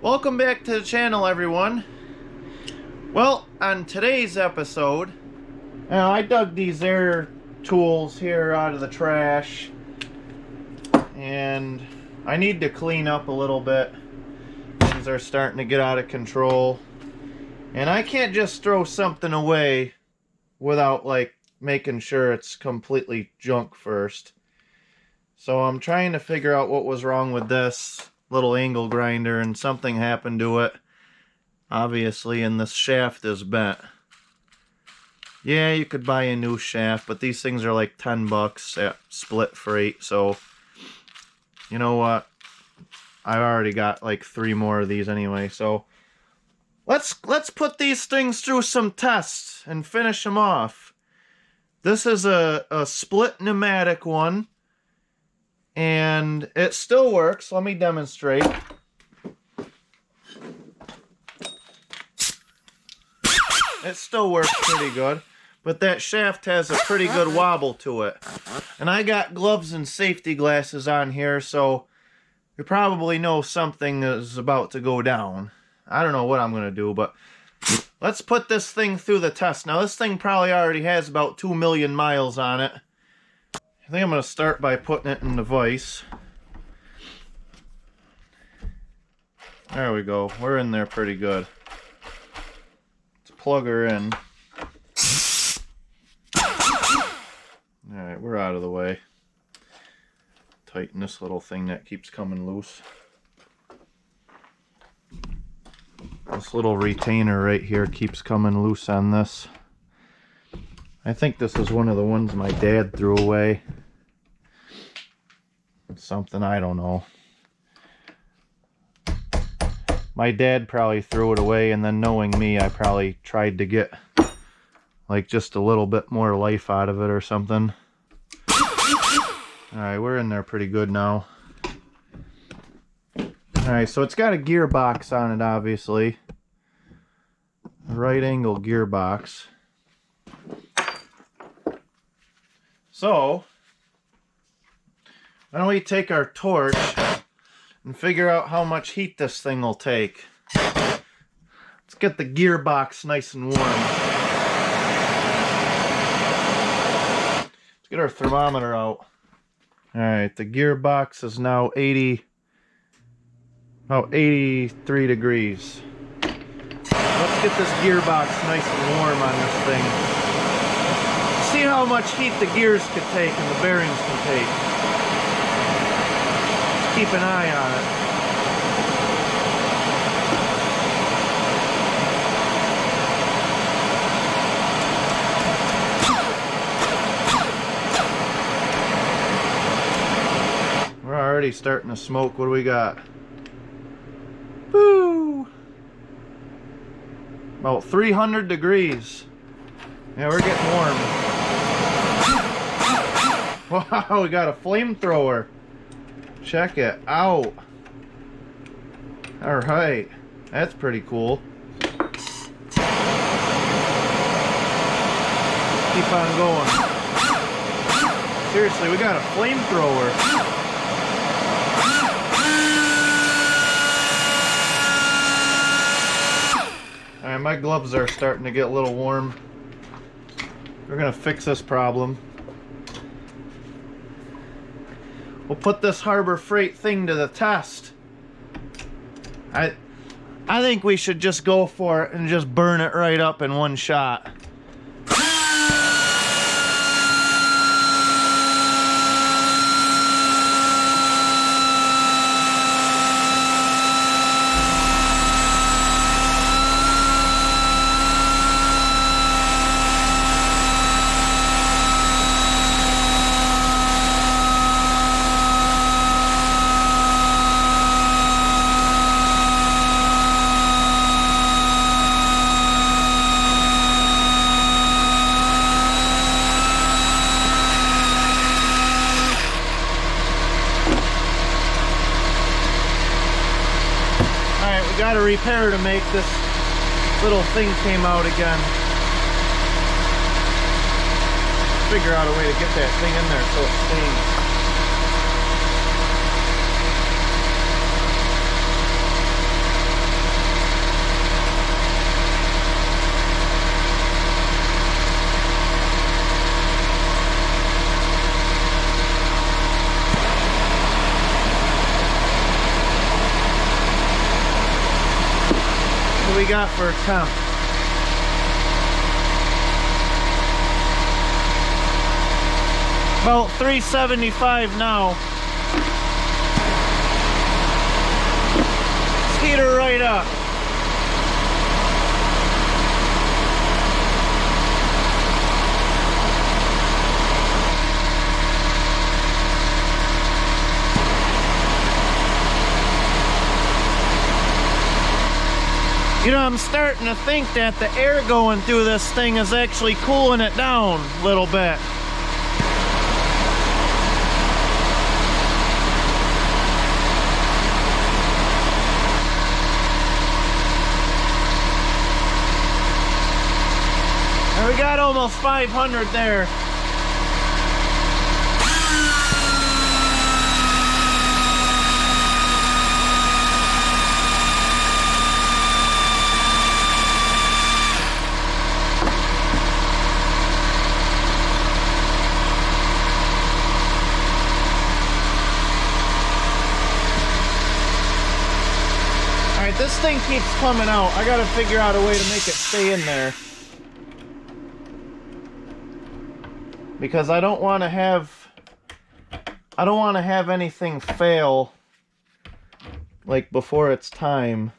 Welcome back to the channel, everyone. Well, on today's episode, I dug these air tools here out of the trash, and I need to clean up a little bit. Things are starting to get out of control, and I can't just throw something away without making sure it's completely junk first. So I'm trying to figure out what was wrong with this little angle grinder, and something happened to it, obviously, and this shaft is bent. Yeah, you could buy a new shaft, but these things are like 10 bucks at split freight. So you know what, I've already got like 3 more of these anyway, so let's put these things through some tests and finish them off. This is a split pneumatic one, and it still works. Let me demonstrate. It still works pretty good, but that shaft has a pretty good wobble to it. And I got gloves and safety glasses on here, so you probably know something is about to go down. I don't know what I'm going to do, but let's put this thing through the test. Now, this thing probably already has about 2 million miles on it. I think I'm going to start by putting it in the vise. There we go. We're in there pretty good. Let's plug her in. Alright, we're out of the way. Tighten this little thing that keeps coming loose. This little retainer right here keeps coming loose on this. I think this is one of the ones my dad threw away. Something, I don't know. My dad probably threw it away, and then knowing me, I probably tried to get like just a little bit more life out of it or something. Alright, we're in there pretty good now. Alright, so it's got a gearbox on it, obviously. A right angle gearbox. So, why don't we take our torch and figure out how much heat this thing will take. Let's get the gearbox nice and warm. Let's get our thermometer out. Alright, the gearbox is now 83 degrees. Let's get this gearbox nice and warm on this thing. See how much heat the gears could take and the bearings can take. Just keep an eye on it. We're already starting to smoke. What do we got? Woo! About 300 degrees. Yeah, we're getting warm. Wow, we got a flamethrower. Check it out. Alright, that's pretty cool. Keep on going. Seriously, we got a flamethrower. Alright, my gloves are starting to get a little warm. We're gonna fix this problem. We'll put this Harbor Freight thing to the test. I think we should just go for it and just burn it right up in one shot. Got a repair to make. This little thing came out again. Figure out a way to get that thing in there so it stays. we got for temp? About 375 now. Let's heat her right up. You know, I'm starting to think that the air going through this thing is actually cooling it down a little bit. And we got almost 500 there. This thing keeps coming out. I gotta figure out a way to make it stay in there. Because I don't want to have anything fail like before it's time.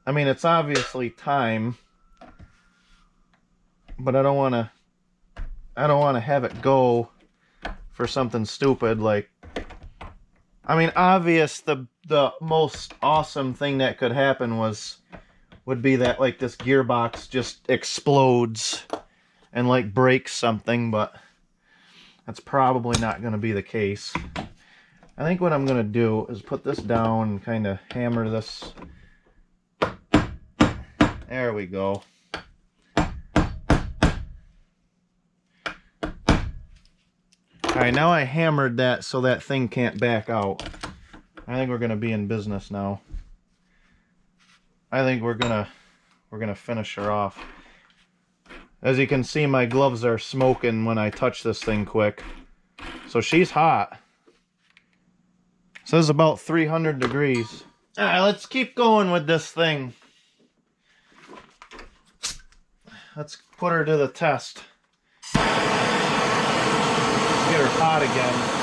I mean, it's obviously time, but I don't want to have it go for something stupid like, I mean, obvious the most awesome thing that could happen would be that like this gearbox just explodes and like breaks something, but that's probably not going to be the case. I think what I'm going to do is put this down and kind of hammer this. There we go. Alright, now I hammered that so that thing can't back out. I think we're going to be in business now. I think we're gonna finish her off. As you can see, my gloves are smoking when I touch this thing quick. So she's hot. It says about 300 degrees. Alright, let's keep going with this thing. Let's put her to the test. Get her hot again.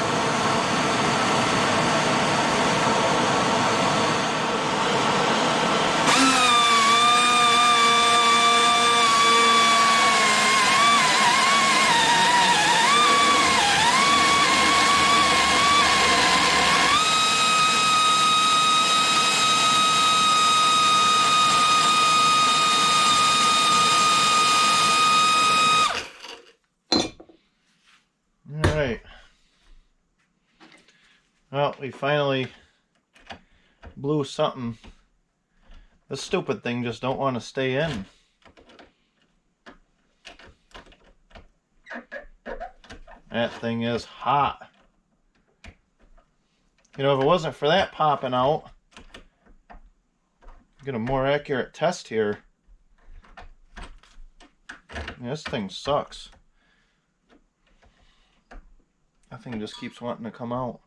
Well, we finally blew something. This stupid thing just don't want to stay in. That thing is hot. You know, if it wasn't for that popping out, get a more accurate test here. This thing sucks. That thing just keeps wanting to come out.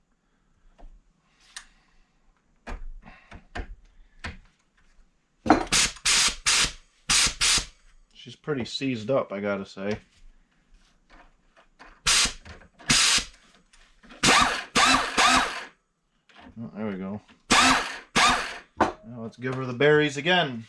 She's pretty seized up, I gotta say. Oh, there we go. Now let's give her the berries again.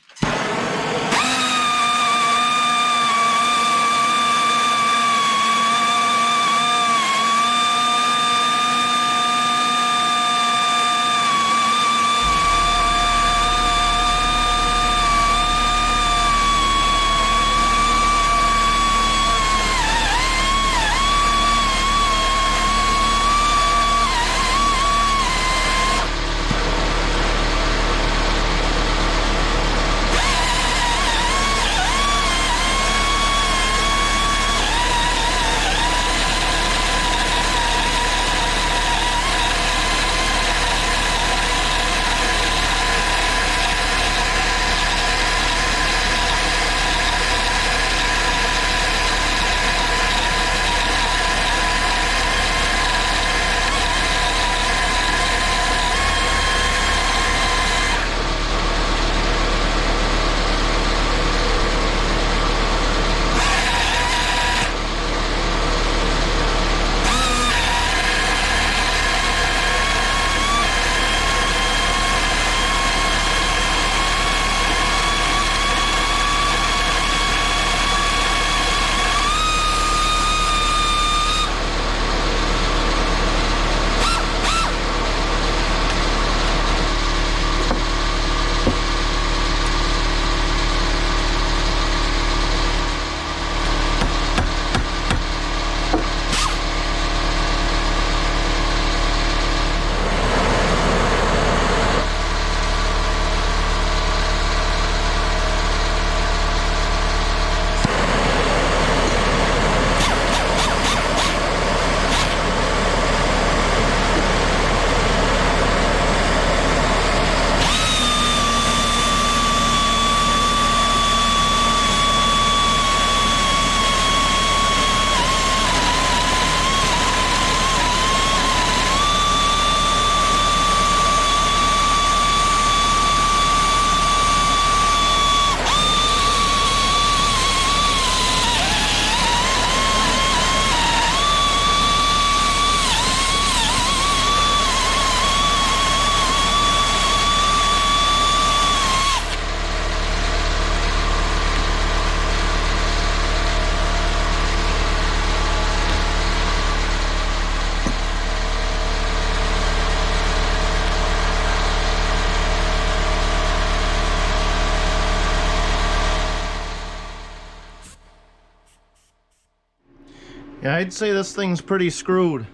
Yeah, I'd say this thing's pretty screwed.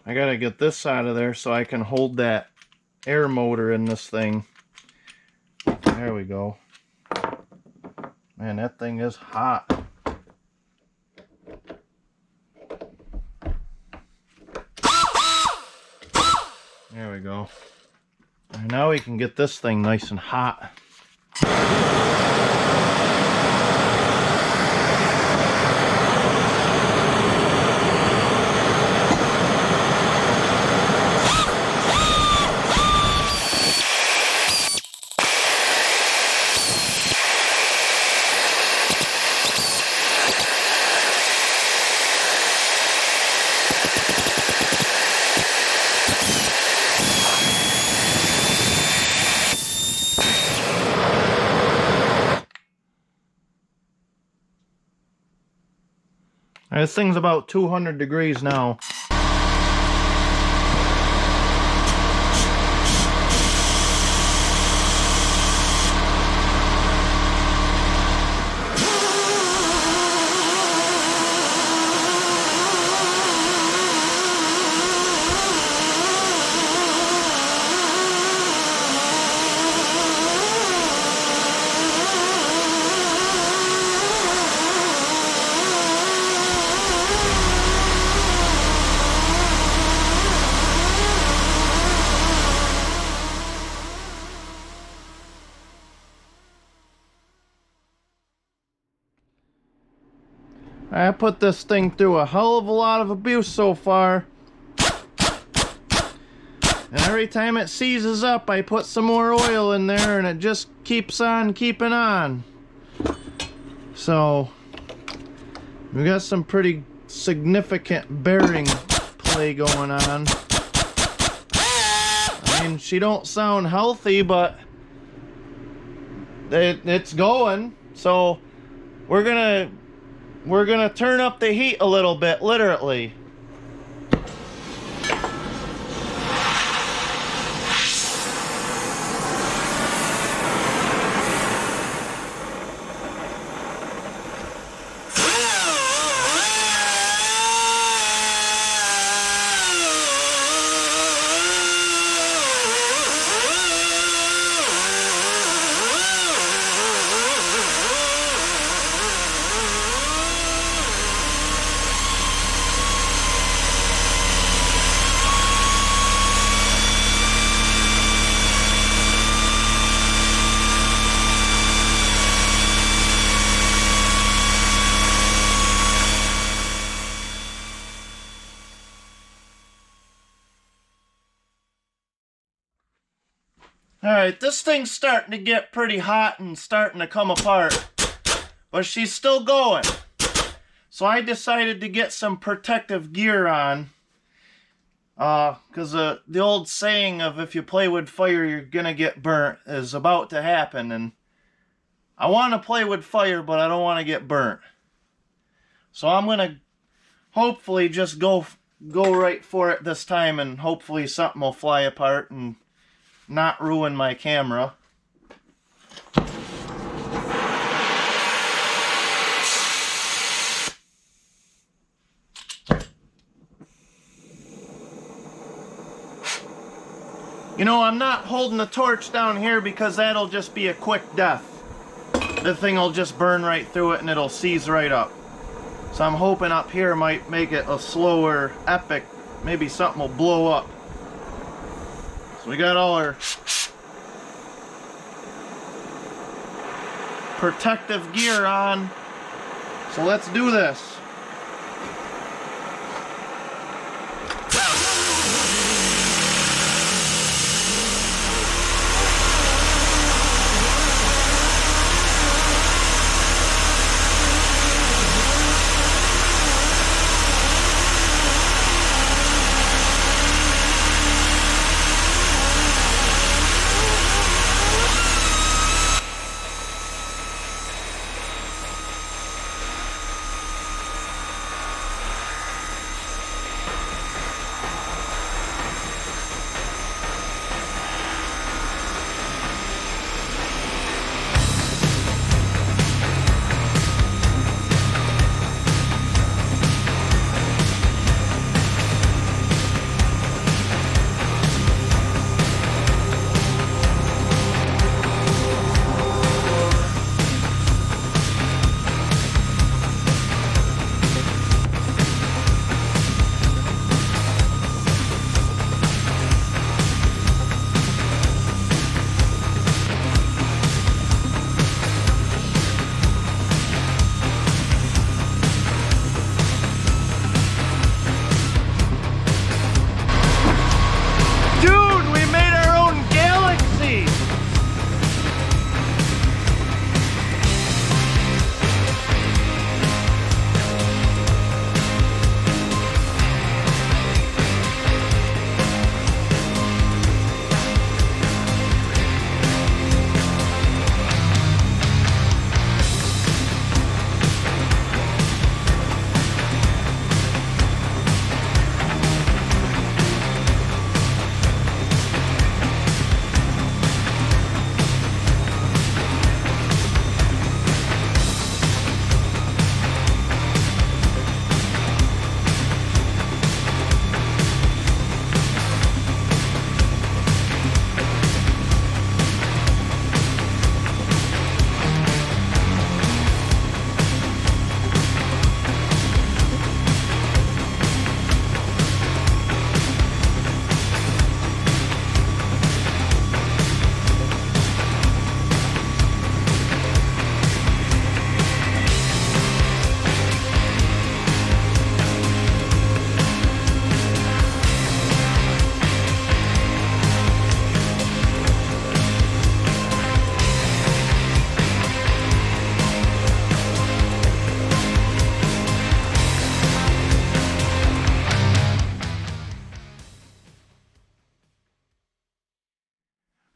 I gotta get this out of there so I can hold that air motor in this thing. There we go. Man, that thing is hot. There we go. And now we can get this thing nice and hot. This thing's about 200 degrees now. I put this thing through a hell of a lot of abuse so far. And every time it seizes up, I put some more oil in there and it just keeps on keeping on. So, we got some pretty significant bearing play going on. I mean, she don't sound healthy, but it's going. So, we're gonna turn up the heat a little bit, literally. Alright, this thing's starting to get pretty hot and starting to come apart. But she's still going. So I decided to get some protective gear on. Because the old saying of if you play with fire, you're gonna get burnt is about to happen. And I want to play with fire, but I don't want to get burnt. So I'm gonna hopefully just go right for it this time, and hopefully something will fly apart and not ruin my camera. You know, I'm not holding the torch down here because that'll just be a quick death. The thing will just burn right through it and it'll seize right up. So I'm hoping up here might make it a slower epic. Maybe something will blow up. So we got all our protective gear on. So let's do this.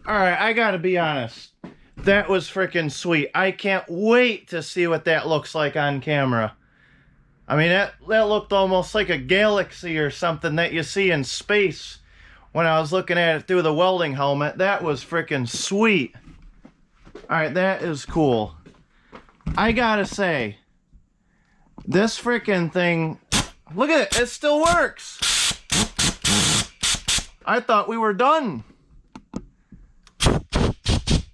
Alright, I gotta be honest. That was freaking sweet. I can't wait to see what that looks like on camera. I mean, that looked almost like a galaxy or something that you see in space when I was looking at it through the welding helmet. That was freaking sweet. Alright, that is cool. I gotta say, this freaking thing, look at it, it still works. I thought we were done.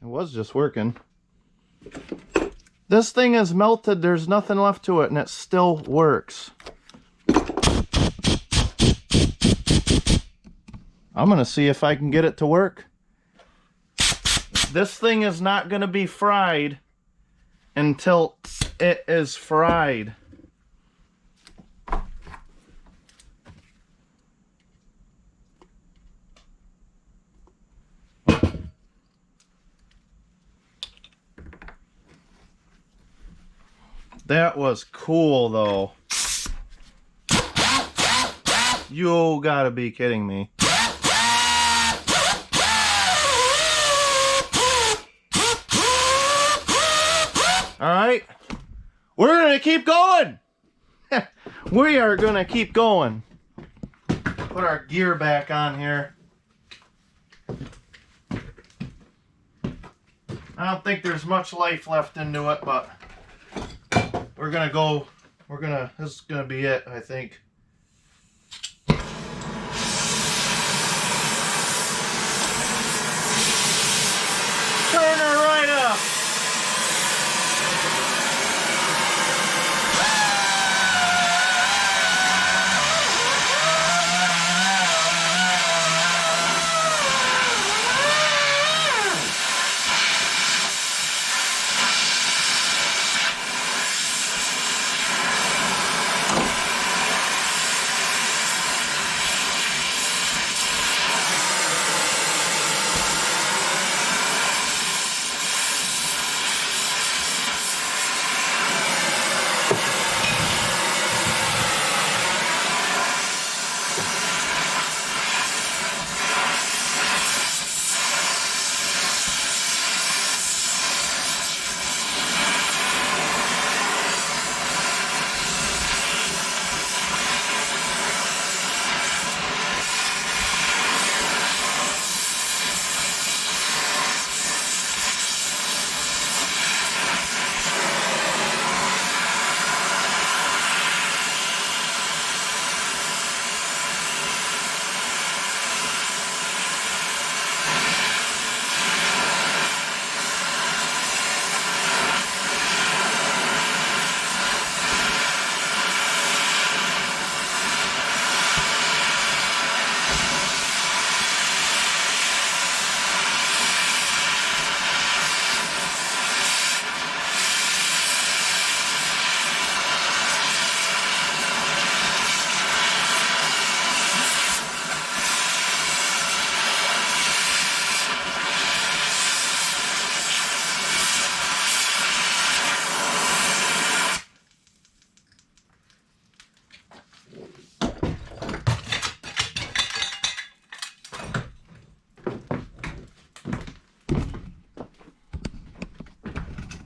It was just working. This thing is melted, there's nothing left to it, and it still works. I'm gonna see if I can get it to work. This thing is not gonna be fried until it is fried. That was cool, though. You gotta be kidding me. Alright. We're gonna keep going! We are gonna keep going. Put our gear back on here. I don't think there's much life left into it, but we're gonna go, this is gonna be it, I think. Turn her right up!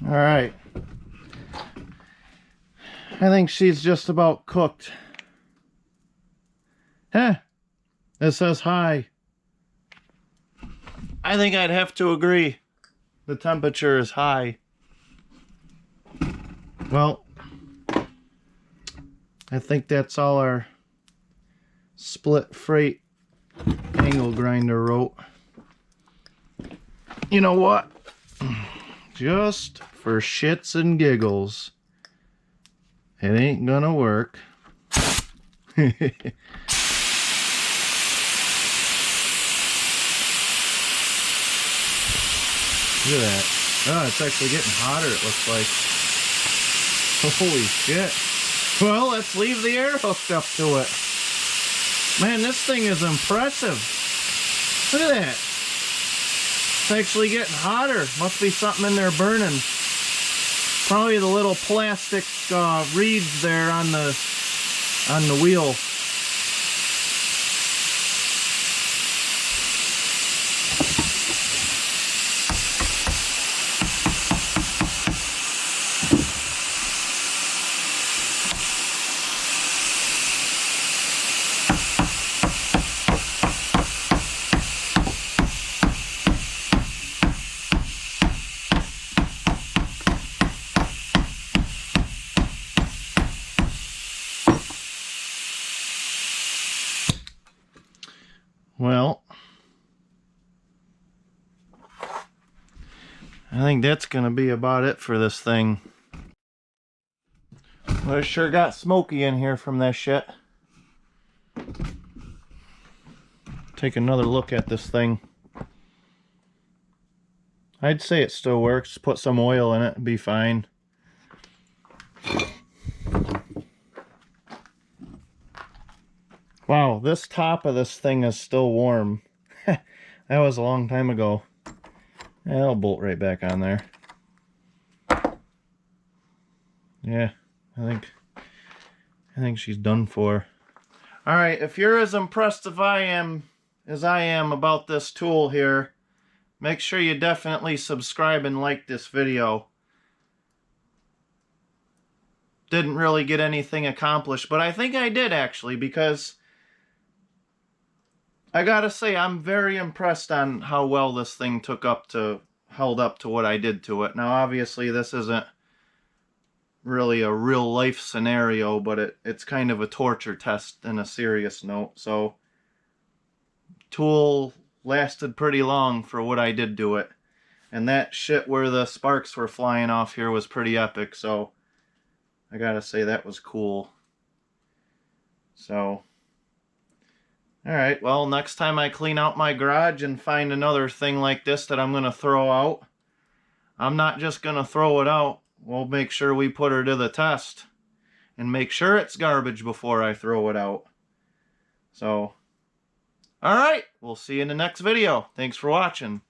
All right. I think she's just about cooked. Huh. It says high. I think I'd have to agree. The temperature is high. Well, I think that's all our split freight angle grinder wrote. You know what? Just for shits and giggles, it ain't gonna work. Look at that. Oh, it's actually getting hotter, it looks like. Holy shit. Well, let's leave the air hooked up to it. Man, this thing is impressive. Look at that. It's actually getting hotter. Must be something in there burning. Probably the little plastic reeds there on the wheel. I think that's gonna be about it for this thing. Well, it sure got smoky in here from that shit. Take another look at this thing. I'd say it still works. Put some oil in it and be fine. Wow, this top of this thing is still warm. That was a long time ago. Yeah, I'll bolt right back on there. Yeah, I think she's done for. All right, if you're as impressed as I am about this tool here, make sure you definitely subscribe and like this video. Didn't really get anything accomplished, but I think I did actually, because I gotta say I'm very impressed on how well this thing held up to what I did to it. Now obviously this isn't really a real life scenario, but it's kind of a torture test in a serious note. So tool lasted pretty long for what I did to it. And that shit where the sparks were flying off here was pretty epic, so I gotta say that was cool. So, alright, well, next time I clean out my garage and find another thing like this that I'm gonna throw out, I'm not just gonna throw it out. We'll make sure we put her to the test and make sure it's garbage before I throw it out. So, alright, we'll see you in the next video. Thanks for watching.